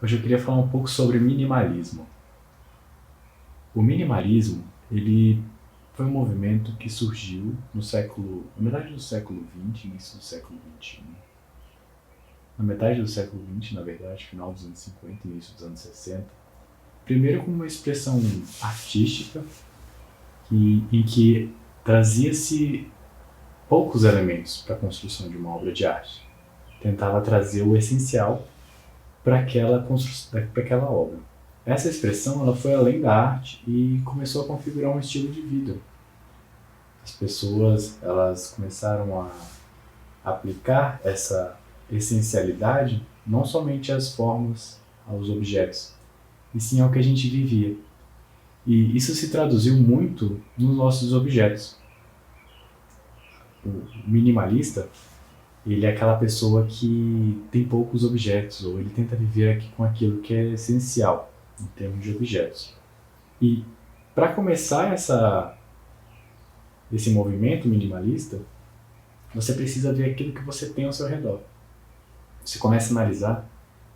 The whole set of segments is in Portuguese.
Hoje eu queria falar um pouco sobre minimalismo. O minimalismo, ele foi um movimento que surgiu na metade do século XX, início do século XXI. Na metade do século XX, na verdade, final dos anos 50, início dos anos 60. Primeiro como uma expressão artística em que trazia-se poucos elementos para a construção de uma obra de arte. Tentava trazer o essencial para aquela obra. Essa expressão ela foi além da arte e começou a configurar um estilo de vida. As pessoas elas começaram a aplicar essa essencialidade não somente às formas, aos objetos, e sim ao que a gente vivia. E isso se traduziu muito nos nossos objetos. O minimalista, ele é aquela pessoa que tem poucos objetos, ou ele tenta viver aqui com aquilo que é essencial em termos de objetos. E para começar esse movimento minimalista, você precisa ver aquilo que você tem ao seu redor. Você começa a analisar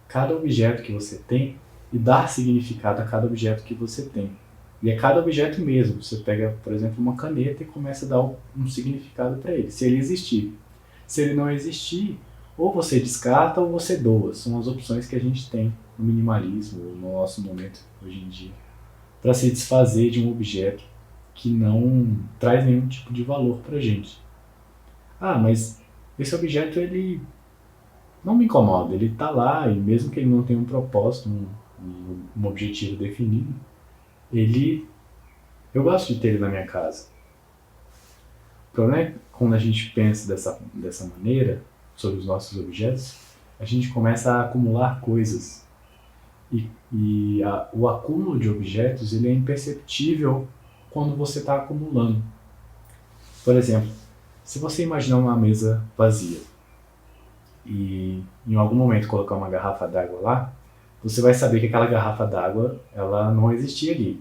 cada objeto que você tem e dar significado a cada objeto que você tem. E é cada objeto mesmo. Você pega, por exemplo, uma caneta e começa a dar um significado para ele, se ele existir. Se ele não existir, ou você descarta ou você doa. São as opções que a gente tem no minimalismo, no nosso momento hoje em dia, para se desfazer de um objeto que não traz nenhum tipo de valor para a gente. Ah, mas esse objeto ele não me incomoda, ele está lá e mesmo que ele não tenha um propósito, um objetivo definido, ele eu gosto de ter ele na minha casa. O problema é que quando a gente pensa dessa maneira sobre os nossos objetos, a gente começa a acumular coisas o acúmulo de objetos ele é imperceptível quando você está acumulando. Por exemplo, se você imaginar uma mesa vazia e em algum momento colocar uma garrafa d'água lá, você vai saber que aquela garrafa d'água ela não existia ali.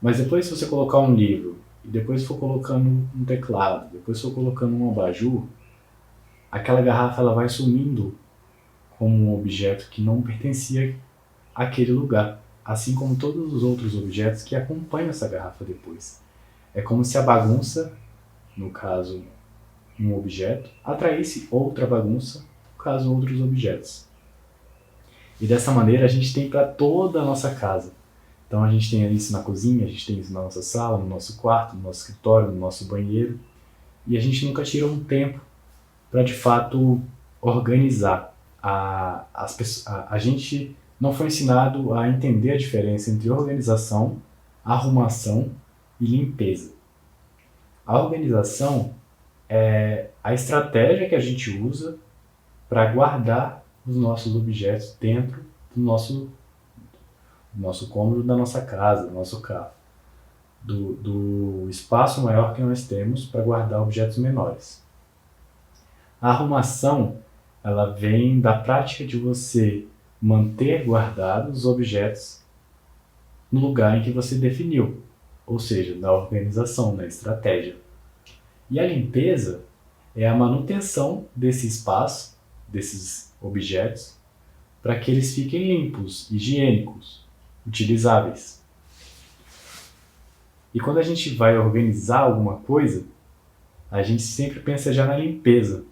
Mas depois se você colocar um livro, e depois for colocando um teclado, depois for colocando um abajur, aquela garrafa ela vai sumindo como um objeto que não pertencia àquele lugar, assim como todos os outros objetos que acompanham essa garrafa depois. É como se a bagunça, no caso um objeto, atraísse outra bagunça, no caso outros objetos. E dessa maneira a gente tem para toda a nossa casa. Então a gente tem isso na cozinha, a gente tem isso na nossa sala, no nosso quarto, no nosso escritório, no nosso banheiro. E a gente nunca tira um tempo para de fato organizar. A gente não foi ensinado a entender a diferença entre organização, arrumação e limpeza. A organização é a estratégia que a gente usa para guardar os nossos objetos dentro do nosso cômodo, da nossa casa, do nosso carro, do espaço maior que nós temos para guardar objetos menores. A arrumação ela vem da prática de você manter guardados os objetos no lugar em que você definiu, ou seja, na organização, na estratégia. E a limpeza é a manutenção desse espaço, desses objetos, para que eles fiquem limpos, higiênicos, utilizáveis. E quando a gente vai organizar alguma coisa, a gente sempre pensa já na limpeza.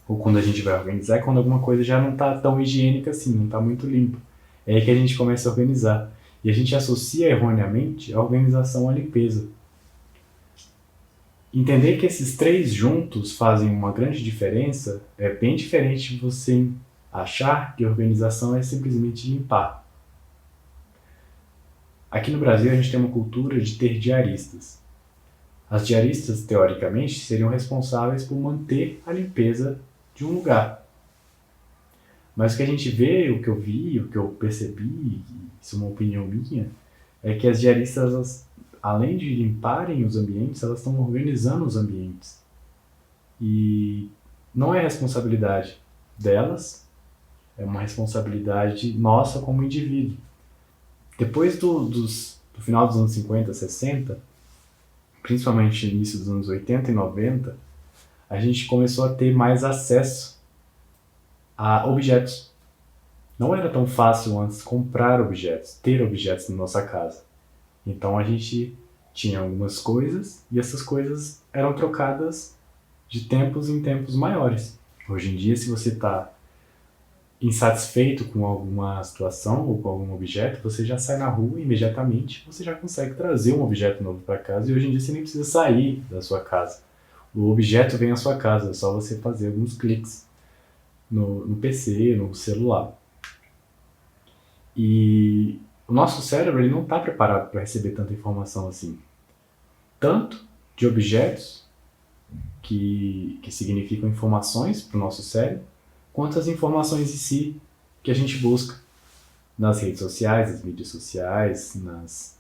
Ou quando a gente vai organizar, é quando alguma coisa já não está tão higiênica assim, não está muito limpa. É aí que a gente começa a organizar. E a gente associa erroneamente a organização à limpeza. Entender que esses três juntos fazem uma grande diferença é bem diferente de você achar que organização é simplesmente limpar. Aqui no Brasil a gente tem uma cultura de ter diaristas. As diaristas, teoricamente, seriam responsáveis por manter a limpeza de um lugar. Mas o que a gente vê, o que eu vi, o que eu percebi, isso é uma opinião minha, é que as diaristas, além de limparem os ambientes, elas estão organizando os ambientes. E não é responsabilidade delas, é uma responsabilidade nossa como indivíduo. Depois do final dos anos 50, 60, principalmente no início dos anos 80 e 90, a gente começou a ter mais acesso a objetos. Não era tão fácil antes comprar objetos, ter objetos na nossa casa. Então a gente tinha algumas coisas e essas coisas eram trocadas de tempos em tempos maiores. Hoje em dia, se você está insatisfeito com alguma situação ou com algum objeto, você já sai na rua e imediatamente você já consegue trazer um objeto novo para casa e hoje em dia você nem precisa sair da sua casa. O objeto vem à sua casa, é só você fazer alguns cliques no PC, no celular. E o nosso cérebro ele não está preparado para receber tanta informação assim. Tanto de objetos, que significam informações para o nosso cérebro, quanto as informações em si que a gente busca nas redes sociais, nas mídias sociais,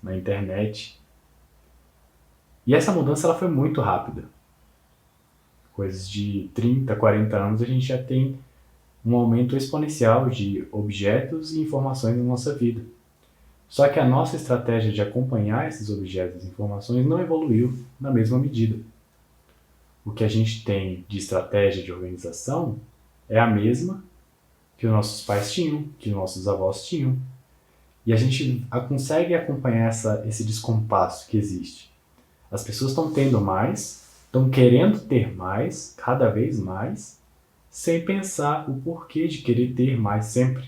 na internet. E essa mudança ela foi muito rápida. Coisas de 30, 40 anos a gente já tem um aumento exponencial de objetos e informações na nossa vida. Só que a nossa estratégia de acompanhar esses objetos e informações não evoluiu na mesma medida. O que a gente tem de estratégia de organização é a mesma que os nossos pais tinham, que nossos avós tinham. E a gente consegue acompanhar esse descompasso que existe. As pessoas estão tendo mais, estão querendo ter mais, cada vez mais, sem pensar o porquê de querer ter mais sempre.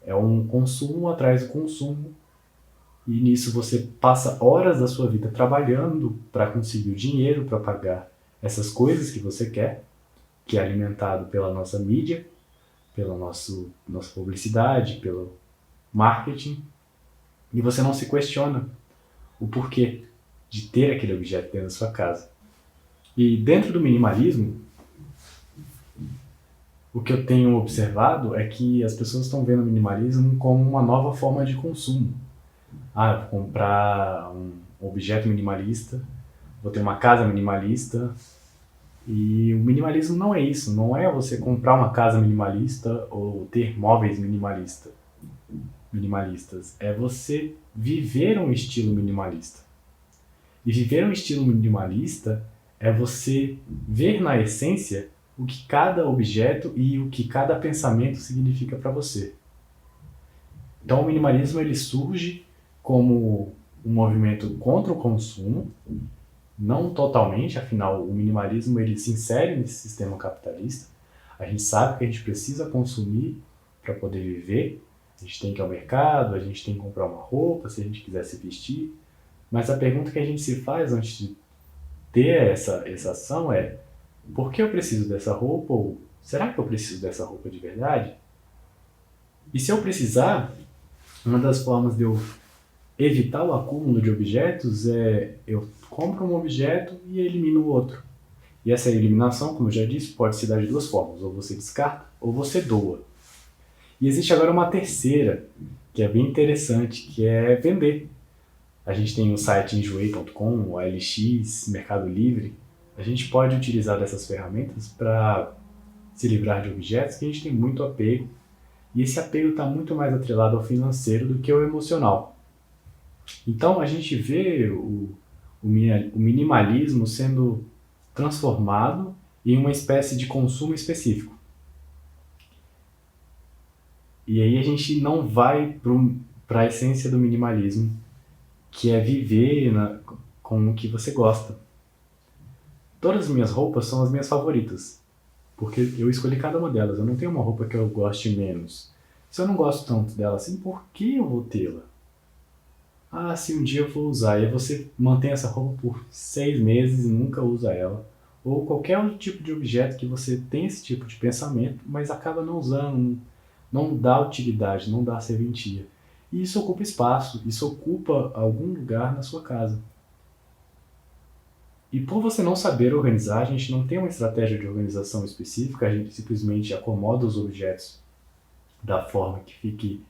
É um consumo atrás do consumo. E nisso você passa horas da sua vida trabalhando para conseguir o dinheiro, para pagar essas coisas que você quer, que é alimentado pela nossa mídia, pela nossa publicidade, pelo marketing, e você não se questiona o porquê de ter aquele objeto dentro da sua casa. E dentro do minimalismo, o que eu tenho observado é que as pessoas estão vendo o minimalismo como uma nova forma de consumo. Vou comprar um objeto minimalista, vou ter uma casa minimalista. E o minimalismo não é isso, não é você comprar uma casa minimalista ou ter móveis minimalistas. É você viver um estilo minimalista. E viver um estilo minimalista é você ver na essência o que cada objeto e o que cada pensamento significa para você. Então o minimalismo ele surge como um movimento contra o consumo, não totalmente, afinal o minimalismo ele se insere nesse sistema capitalista. A gente sabe que a gente precisa consumir para poder viver, a gente tem que ir ao mercado, a gente tem que comprar uma roupa se a gente quiser se vestir, mas a pergunta que a gente se faz antes de ter essa ação é: por que eu preciso dessa roupa? Ou será que eu preciso dessa roupa de verdade? E se eu precisar, uma das formas de eu evitar o acúmulo de objetos é eu compro um objeto e elimino o outro. E essa eliminação, como eu já disse, pode se dar de duas formas: ou você descarta ou você doa. E existe agora uma terceira, que é bem interessante, que é vender. A gente tem o site enjoei.com, o OLX, Mercado Livre. A gente pode utilizar dessas ferramentas para se livrar de objetos que a gente tem muito apego. E esse apego está muito mais atrelado ao financeiro do que ao emocional. Então a gente vê o minimalismo sendo transformado em uma espécie de consumo específico. E aí a gente não vai para a essência do minimalismo, que é viver com o que você gosta. Todas as minhas roupas são as minhas favoritas, porque eu escolhi cada uma delas. Eu não tenho uma roupa que eu goste menos. Se eu não gosto tanto dela assim, por que eu vou tê-la? Se um dia eu vou usar. E aí você mantém essa roupa por 6 meses e nunca usa ela. Ou qualquer outro tipo de objeto que você tem esse tipo de pensamento, mas acaba não usando, não dá utilidade, não dá serventia. E isso ocupa espaço, isso ocupa algum lugar na sua casa. E por você não saber organizar, a gente não tem uma estratégia de organização específica, a gente simplesmente acomoda os objetos da forma que fique...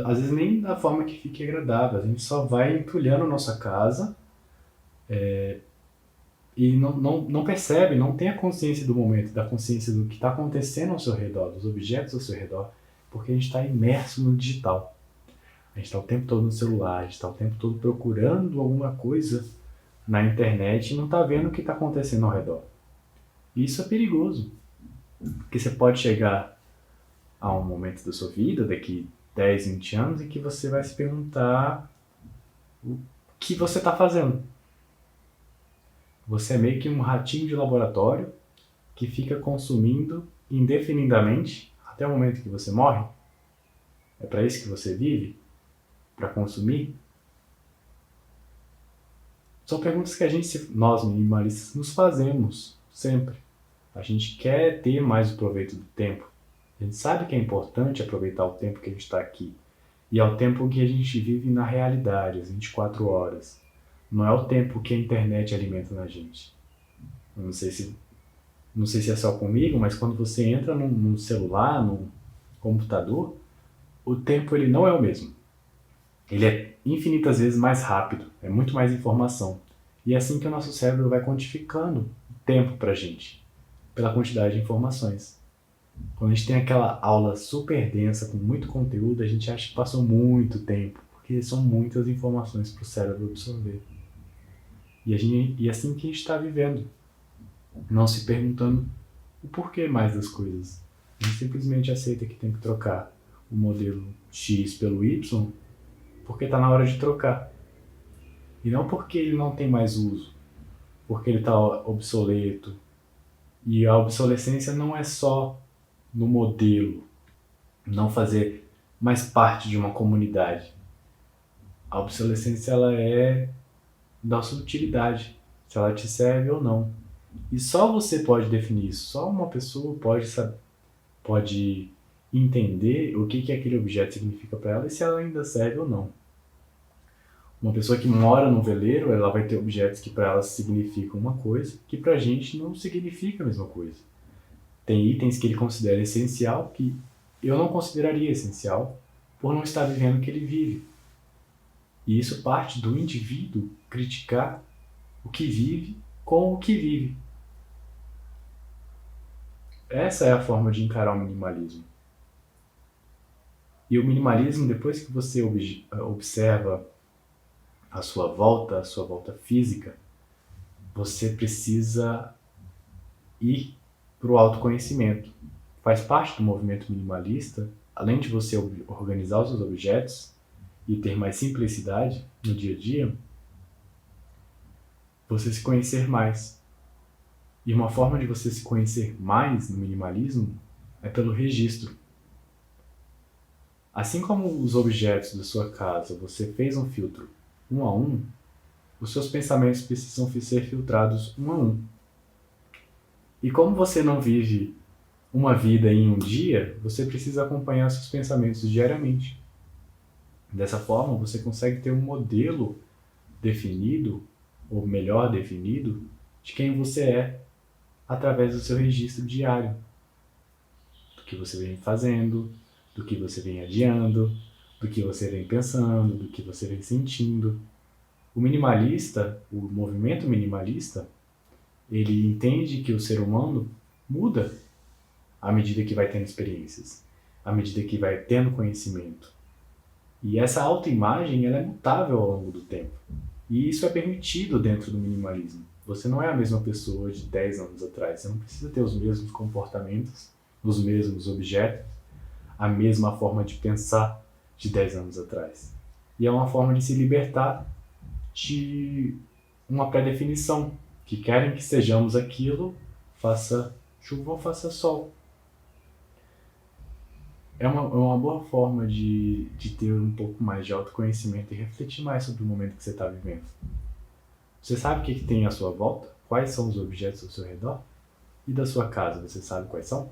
Às vezes nem da forma que fique agradável, a gente só vai entulhando a nossa casa e não percebe, não tem a consciência do momento, da consciência do que está acontecendo ao seu redor, dos objetos ao seu redor, porque a gente está imerso no digital. A gente está o tempo todo no celular, a gente está o tempo todo procurando alguma coisa na internet e não está vendo o que está acontecendo ao redor. E isso é perigoso, porque você pode chegar a um momento da sua vida, daqui 10, 20 anos, em que você vai se perguntar o que você está fazendo. Você é meio que um ratinho de laboratório que fica consumindo indefinidamente até o momento que você morre. É para isso que você vive? Para consumir? São perguntas que nós minimalistas, nos fazemos sempre. A gente quer ter mais o proveito do tempo. A gente sabe que é importante aproveitar o tempo que a gente está aqui. E é o tempo que a gente vive na realidade, as 24 horas. Não é o tempo que a internet alimenta na gente. Eu não sei se é só comigo, mas quando você entra num celular, num computador, o tempo ele não é o mesmo. Ele é infinitas vezes mais rápido, é muito mais informação. E é assim que o nosso cérebro vai quantificando o tempo pra gente, pela quantidade de informações. Quando a gente tem aquela aula super densa, com muito conteúdo, a gente acha que passou muito tempo, porque são muitas informações para o cérebro absorver. E é assim que a gente está vivendo, não se perguntando o porquê mais das coisas. A gente simplesmente aceita que tem que trocar o modelo X pelo Y, porque está na hora de trocar. E não porque ele não tem mais uso, porque ele está obsoleto. E a obsolescência não é só no modelo, não fazer mais parte de uma comunidade. A obsolescência ela é da sua utilidade, se ela te serve ou não. E só você pode definir isso, só uma pessoa pode entender o que aquele objeto significa para ela e se ela ainda serve ou não. Uma pessoa que mora num veleiro, ela vai ter objetos que para ela significam uma coisa, que para a gente não significa a mesma coisa. Tem itens que ele considera essencial que eu não consideraria essencial por não estar vivendo o que ele vive. E isso parte do indivíduo criticar o que vive com o que vive. Essa é a forma de encarar o minimalismo. E o minimalismo, depois que você observa a sua volta física, você precisa ir para o autoconhecimento. Faz parte do movimento minimalista, além de você organizar os seus objetos e ter mais simplicidade no dia a dia, você se conhecer mais. E uma forma de você se conhecer mais no minimalismo é pelo registro. Assim como os objetos da sua casa, você fez um filtro um a um, os seus pensamentos precisam ser filtrados um a um. E como você não vive uma vida em um dia, você precisa acompanhar seus pensamentos diariamente. Dessa forma, você consegue ter um modelo definido, ou melhor definido, de quem você é, através do seu registro diário. Do que você vem fazendo, do que você vem adiando, do que você vem pensando, do que você vem sentindo. O minimalista, o movimento minimalista, ele entende que o ser humano muda à medida que vai tendo experiências, à medida que vai tendo conhecimento. E essa autoimagem ela é mutável ao longo do tempo. E isso é permitido dentro do minimalismo. Você não é a mesma pessoa de 10 anos atrás. Você não precisa ter os mesmos comportamentos, os mesmos objetos, a mesma forma de pensar de 10 anos atrás. E é uma forma de se libertar de uma pré-definição, que querem que sejamos aquilo, faça chuva ou faça sol. É uma boa forma de ter um pouco mais de autoconhecimento e refletir mais sobre o momento que você está vivendo. Você sabe o que tem à sua volta? Quais são os objetos ao seu redor? E da sua casa, você sabe quais são?